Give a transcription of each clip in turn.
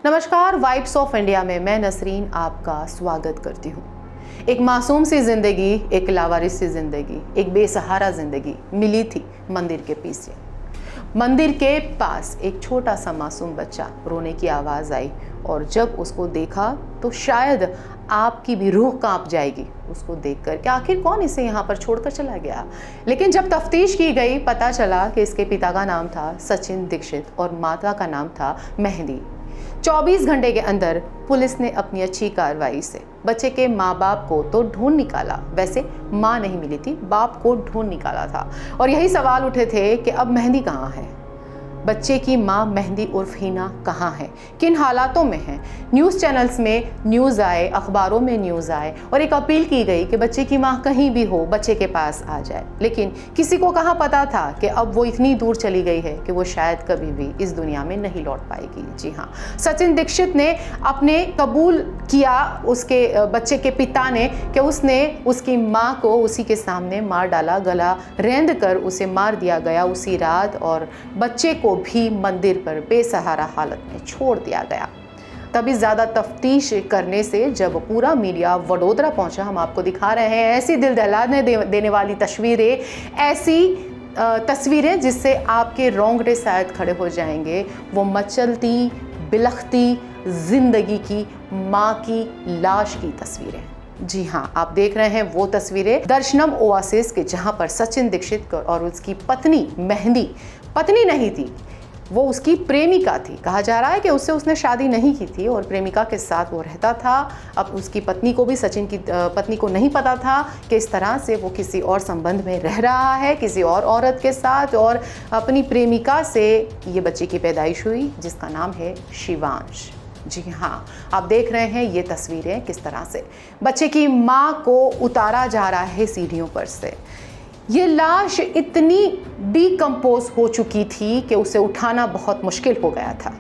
नमस्कार, vibes of India में मैं नसरीन आपका स्वागत करती हूँ। एक मासूम सी जिंदगी, एक लावारिस सी जिंदगी, एक बेसहारा जिंदगी मिली थी मंदिर के पीछे। मंदिर के पास एक छोटा सा मासूम बच्चा रोने की आवाज़ आई और जब उसको देखा तो शायद आपकी भी रूह कांप जाएगी उसको देखकर कि आखिर कौन इसे यहाँ पर छोड़कर चला गया। लेकिन जब तफ्तीश की गई पता चला कि इसके पिता का नाम था सचिन दीक्षित और माता का नाम था मेहंदी। 24 घंटे के अंदर पुलिस ने अपनी अच्छी कार्रवाई से बच्चे के माँ बाप को तो ढूंढ निकाला। वैसे माँ नहीं मिली थी, बाप को ढूंढ निकाला था और यही सवाल उठे थे कि अब मेहंदी कहाँ है, बच्चे की माँ मेहंदी उर्फ हिना कहाँ है, किन हालातों में है। न्यूज़ चैनल्स में न्यूज़ आए, अखबारों में न्यूज़ आए और एक अपील की गई कि बच्चे की माँ कहीं भी हो बच्चे के पास आ जाए। लेकिन किसी को कहाँ पता था कि अब वो इतनी दूर चली गई है कि वो शायद कभी भी इस दुनिया में नहीं लौट पाएगी। जी हाँ, सचिन दीक्षित ने अपने कबूल किया उसके बच्चे के पिता ने कि उसने उसकी माँ को उसी के सामने मार डाला, गला रेंद कर उसे मार दिया गया उसी रात और बच्चे को भी मंदिर पर बेसहारा हालत में छोड़ दिया गया। तभी ज़्यादा तफ्तीश करने से जब पूरा मीडिया वडोदरा पहुंचा, हम आपको दिखा रहे हैं ऐसी दिल दहलाने देने वाली तस्वीरें, ऐसी तस्वीरें जिससे आपके रोंगटे शायद खड़े हो जाएंगे। वो मचलती बिलखती जिंदगी की माँ की लाश की तस्वीरें। जी हाँ, आप देख रहे हैं वो तस्वीरें दर्शनम ओआसिस के, जहाँ पर सचिन दीक्षित और उसकी पत्नी मेहंदी, पत्नी नहीं थी वो उसकी प्रेमिका थी। कहा जा रहा है कि उसने शादी नहीं की थी और प्रेमिका के साथ वो रहता था। अब उसकी पत्नी को भी, सचिन की पत्नी को नहीं पता था कि इस तरह से वो किसी और संबंध में रह रहा है किसी और औरत के साथ, और अपनी प्रेमिका से ये बच्चे की पैदाइश हुई जिसका नाम है शिवांश। जी हाँ, आप देख रहे हैं ये तस्वीरें किस तरह से बच्चे की माँ को उतारा जा रहा है सीढ़ियों पर से। ये लाश इतनी डिकम्पोज हो चुकी थी कि उसे उठाना बहुत मुश्किल हो गया था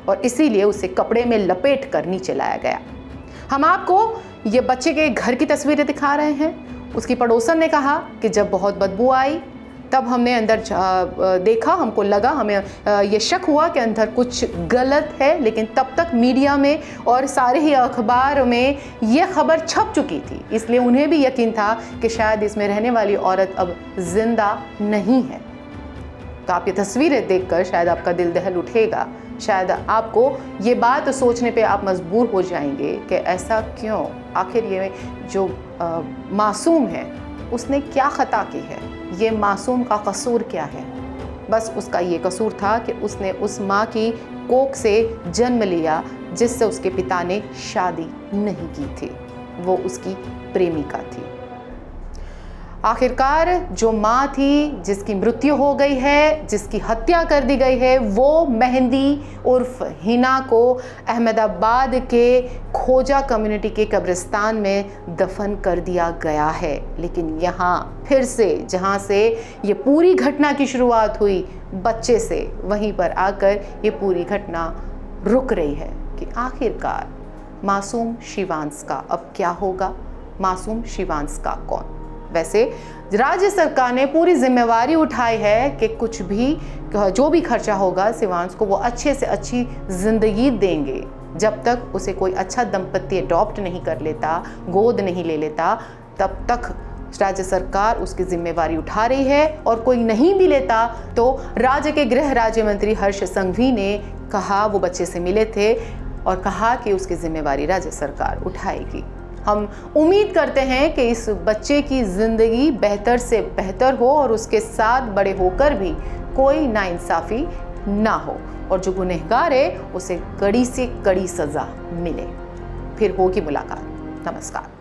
और इसीलिए उसे कपड़े में लपेट कर नीचे लाया गया। हम आपको ये बच्चे के घर की तस्वीरें दिखा रहे हैं। उसकी पड़ोसन ने कहा कि जब बहुत बदबू आई तब हमने अंदर देखा, हमको लगा, हमें ये शक हुआ कि अंदर कुछ गलत है, लेकिन तब तक मीडिया में और सारे ही अखबार में ये खबर छप चुकी थी, इसलिए उन्हें भी यकीन था कि शायद इसमें रहने वाली औरत अब जिंदा नहीं है। तो आप ये तस्वीरें देखकर शायद आपका दिल दहल उठेगा, शायद आपको ये बात सोचने पे आप मजबूर हो जाएंगे कि ऐसा क्यों, आखिर ये जो मासूम है उसने क्या खता की है, ये मासूम का कसूर क्या है। बस उसका ये कसूर था कि उसने उस माँ की कोख से जन्म लिया जिससे उसके पिता ने शादी नहीं की थी, वो उसकी प्रेमिका थी। आखिरकार जो माँ थी जिसकी मृत्यु हो गई है, जिसकी हत्या कर दी गई है, वो मेहंदी उर्फ हिना को अहमदाबाद के खोजा कम्युनिटी के कब्रिस्तान में दफन कर दिया गया है। लेकिन यहाँ फिर से जहाँ से ये पूरी घटना की शुरुआत हुई बच्चे से, वहीं पर आकर ये पूरी घटना रुक रही है कि आखिरकार मासूम शिवांश का अब क्या होगा, मासूम शिवांश का कौन। वैसे राज्य सरकार ने पूरी जिम्मेवारी उठाई है कि कुछ भी, जो भी खर्चा होगा शिवांश को वो अच्छे से अच्छी ज़िंदगी देंगे। जब तक उसे कोई अच्छा दंपति अडॉप्ट नहीं कर लेता, गोद नहीं ले लेता, तब तक राज्य सरकार उसकी जिम्मेवारी उठा रही है। और कोई नहीं भी लेता तो राज्य के गृह राज्य मंत्री हर्ष संघवी ने कहा, वो बच्चे से मिले थे और कहा कि उसकी जिम्मेवारी राज्य सरकार उठाएगी। हम उम्मीद करते हैं कि इस बच्चे की ज़िंदगी बेहतर से बेहतर हो और उसके साथ बड़े होकर भी कोई नाइंसाफ़ी ना हो और जो गुनहगार है उसे कड़ी से कड़ी सज़ा मिले। फिर होगी मुलाकात। नमस्कार।